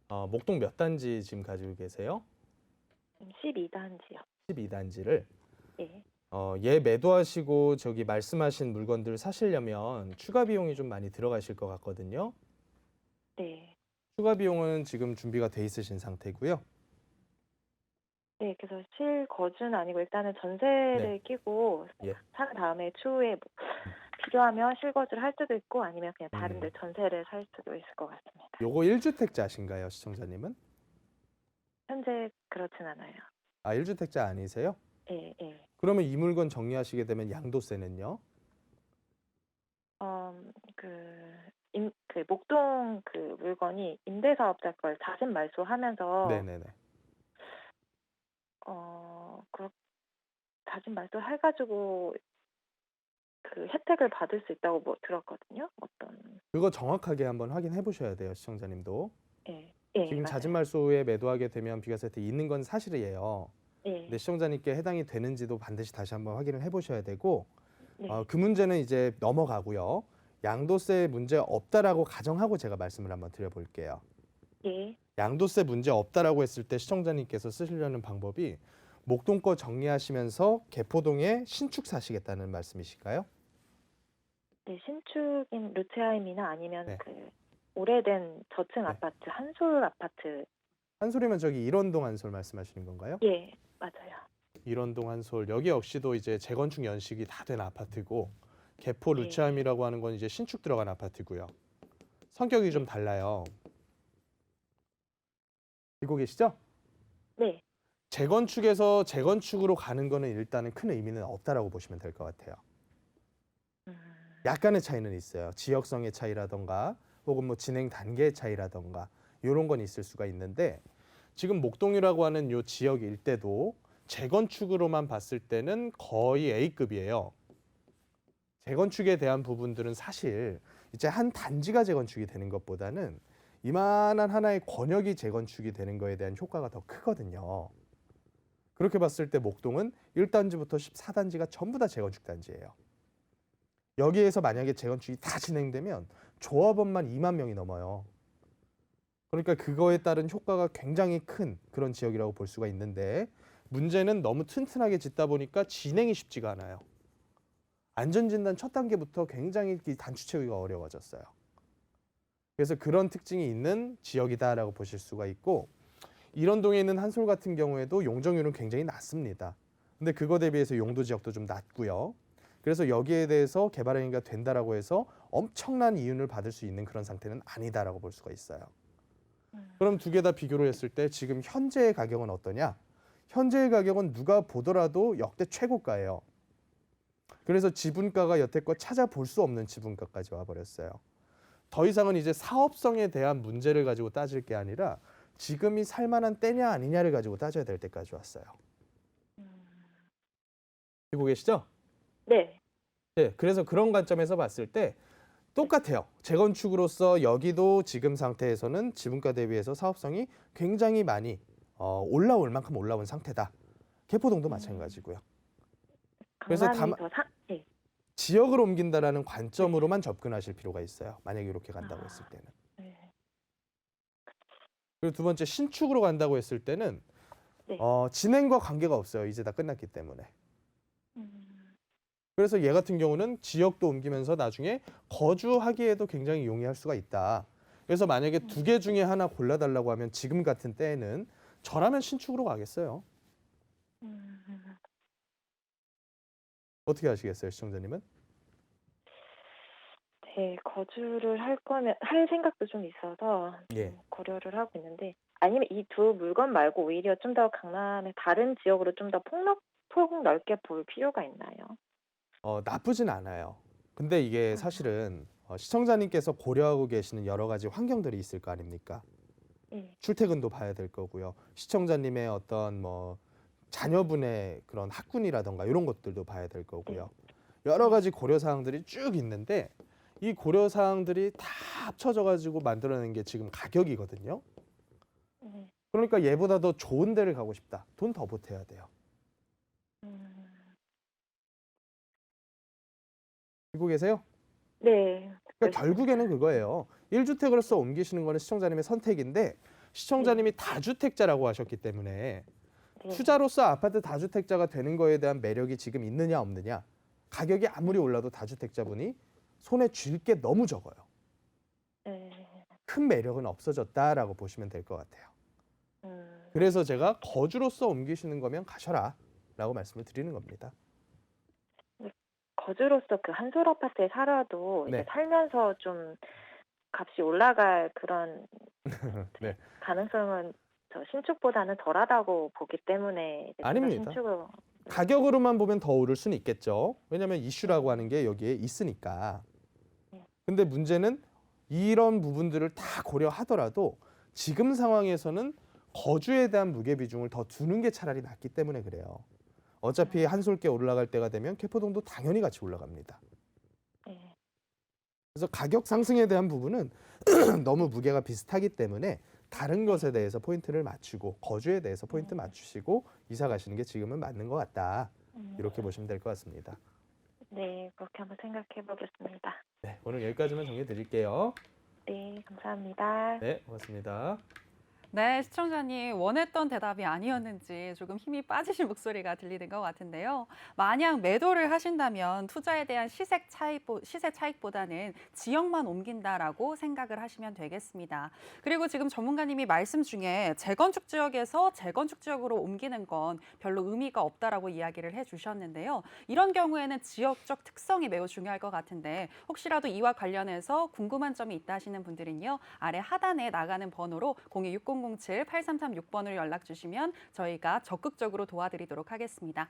목동 몇 단지 지금 가지고 계세요? 12단지요. 12단지를. 예. 얘 매도하시고 저기 말씀하신 물건들 사시려면 추가 비용이 좀 많이 들어가실 것 같거든요. 네. 추가 비용은 지금 준비가 돼 있으신 상태고요. 네, 그래서 실거주는 아니고 일단은 네. 전세를 끼고 예. 산 다음에 추후에 음. 필요하면 실거주를 할 수도 있고 아니면 그냥 다른 데 음. 전세를 살 수도 있을 것 같습니다. 요거 1주택자신가요, 시청자님은? 현재 그렇진 않아요. 1주택자 아니세요? 예, 예. 그러면 이 물건 정리하시게 되면 양도세는요? 그, 그 목동 그 물건이 임대사업자 걸 자진 말소하면서 네네네. 그 자진 말소 해가지고 그 혜택을 받을 수 있다고 뭐 들었거든요. 어떤. 그거 정확하게 한번 확인해 보셔야 돼요, 시청자님도. 예, 예, 지금 잦은 맞아요. 말소에 매도하게 되면 비과세 혜택이 있는 건 사실이에요. 근데 예, 시청자님께 해당이 되는지도 반드시 다시 한번 확인을 해보셔야 되고, 네, 그 문제는 이제 넘어가고요. 양도세 문제 없다라고 가정하고 제가 말씀을 한번 드려볼게요. 예. 양도세 문제 없다라고 했을 때 시청자님께서 쓰시려는 방법이 목동 거 정리하시면서 개포동에 신축 사시겠다는 말씀이실까요? 네, 신축인 루체하임이나 아니면 네. 그 오래된 저층 네. 아파트, 한솔 아파트. 한솔이면 저기 일원동 한솔 말씀하시는 건가요? 예, 맞아요. 일원동 한솔 여기 역시도 이제 재건축 연식이 다 된 아파트고 개포 예, 루체함이라고 하는 건 이제 신축 들어간 아파트고요. 성격이 좀 네, 달라요. 알고 계시죠? 네. 재건축에서 재건축으로 가는 거는 일단은 큰 의미는 없다라고 보시면 될 것 같아요. 음, 약간의 차이는 있어요. 지역성의 차이라던가 혹은 뭐 진행 단계의 차이라던가 이런 건 있을 수가 있는데 지금 목동이라고 하는 요 지역 일대도 재건축으로만 봤을 때는 거의 A급이에요. 재건축에 대한 부분들은 사실 이제 한 단지가 재건축이 되는 것보다는 이만한 하나의 권역이 재건축이 되는 거에 대한 효과가 더 크거든요. 그렇게 봤을 때 목동은 1단지부터 14단지가 전부 다 재건축 단지예요. 여기에서 만약에 재건축이 다 진행되면 조합원만 2만 명이 넘어요. 그러니까 그거에 따른 효과가 굉장히 큰 그런 지역이라고 볼 수가 있는데 문제는 너무 튼튼하게 짓다 보니까 진행이 쉽지가 않아요. 안전진단 첫 단계부터 굉장히 단추 채우기가 어려워졌어요. 그래서 그런 특징이 있는 지역이다라고 보실 수가 있고 일원동에 있는 한솔 같은 경우에도 용적률은 굉장히 낮습니다. 근데 그거 대비해서 용도 지역도 좀 낮고요. 그래서 여기에 대해서 개발 행위가 된다라고 해서 엄청난 이윤을 받을 수 있는 그런 상태는 아니다라고 볼 수가 있어요. 그럼 두 개 다 비교를 했을 때 지금 현재의 가격은 어떠냐? 현재의 가격은 누가 보더라도 역대 최고가예요. 그래서 지분가가 여태껏 찾아볼 수 없는 지분가까지 와버렸어요. 더 이상은 이제 사업성에 대한 문제를 가지고 따질 게 아니라 지금이 살만한 때냐 아니냐를 가지고 따져야 될 때까지 왔어요. 보고 계시죠? 네, 네, 그래서 그런 관점에서 봤을 때 똑같아요. 재건축으로서 여기도 지금 상태에서는 지분가 대비해서 사업성이 굉장히 많이 올라올 만큼 올라온 상태다. 개포동도 마찬가지고요. 그래서 강남이 다만 더 예, 지역을 옮긴다라는 네. 관점으로만 접근하실 필요가 있어요. 만약에 이렇게 간다고 했을 아, 때는. 네, 그리고 두 번째 신축으로 간다고 했을 때는 네. 진행과 관계가 없어요. 이제 다 끝났기 때문에. 음, 그래서 얘 같은 경우는 지역도 옮기면서 나중에 거주하기에도 굉장히 용이할 수가 있다. 그래서 만약에 두 개 중에 하나 골라달라고 하면 지금 같은 때에는 저라면 신축으로 가겠어요. 음, 어떻게 하시겠어요, 시청자님은? 네, 거주를 할 거면 할 생각도 좀 있어서 예. 좀 고려를 하고 있는데 아니면 이 두 물건 말고 오히려 좀 더 강남의 다른 지역으로 좀 더 폭 넓게 볼 필요가 있나요? 나쁘진 않아요. 근데 이게 사실은 시청자님께서 고려하고 계시는 여러 가지 환경들이 있을 거 아닙니까? 네, 출퇴근도 봐야 될 거고요. 시청자님의 어떤 뭐 자녀분의 그런 학군이라던가 이런 것들도 봐야 될 네, 거고요. 여러 네, 가지 고려 사항들이 쭉 있는데 이 고려 사항들이 다 합쳐져 가지고 만들어낸 게 지금 가격이거든요. 네. 그러니까 얘보다 더 좋은 데를 가고 싶다. 돈 더 보태야 돼요. 음, 알고 계세요? 네, 듣고 그러니까 있습니다. 결국에는 그거예요. 1주택으로서 옮기시는 거는 시청자님의 선택인데 시청자님이 다주택자라고 하셨기 때문에 네. 투자로서 아파트 다주택자가 되는 거에 대한 매력이 지금 있느냐 없느냐. 가격이 아무리 올라도 다주택자분이 손에 쥘 게 너무 적어요. 네. 큰 매력은 없어졌다라고 보시면 될 것 같아요. 음. 그래서 제가 거주로서 옮기시는 거면 가셔라라고 말씀을 드리는 겁니다. 거주로서 그 한솔 아파트에 살아도 이제 네. 살면서 좀 값이 올라갈 그런 네. 가능성은 저 신축보다는 덜하다고 보기 때문에 이제 아닙니다. 신축을 가격으로만 보면 더 오를 수는 있겠죠. 왜냐하면 이슈라고 하는 게 여기에 있으니까. 근데 문제는 이런 부분들을 다 고려하더라도 지금 상황에서는 거주에 대한 무게 비중을 더 두는 게 차라리 낫기 때문에 그래요. 어차피 한솔께 올라갈 때가 되면 개포동도 당연히 같이 올라갑니다. 네. 그래서 가격 상승에 대한 부분은 너무 무게가 비슷하기 때문에 다른 것에 대해서 포인트를 맞추고 거주에 대해서 포인트 맞추시고 이사 가시는 게 지금은 맞는 것 같다. 이렇게 보시면 될 것 같습니다. 네, 그렇게 한번 생각해 보겠습니다. 네, 오늘 여기까지만 정해 드릴게요. 네, 감사합니다. 네, 고맙습니다. 네, 시청자님 원했던 대답이 아니었는지 조금 힘이 빠지신 목소리가 들리는 것 같은데요. 만약 매도를 하신다면 투자에 대한 시세 차익보다는 지역만 옮긴다라고 생각을 하시면 되겠습니다. 그리고 지금 전문가님이 말씀 중에 재건축 지역에서 재건축 지역으로 옮기는 건 별로 의미가 없다라고 이야기를 해주셨는데요. 이런 경우에는 지역적 특성이 매우 중요할 것 같은데 혹시라도 이와 관련해서 궁금한 점이 있다 하시는 분들은요. 아래 하단에 나가는 번호로 026007-8336번으로 연락 주시면 저희가 적극적으로 도와드리도록 하겠습니다.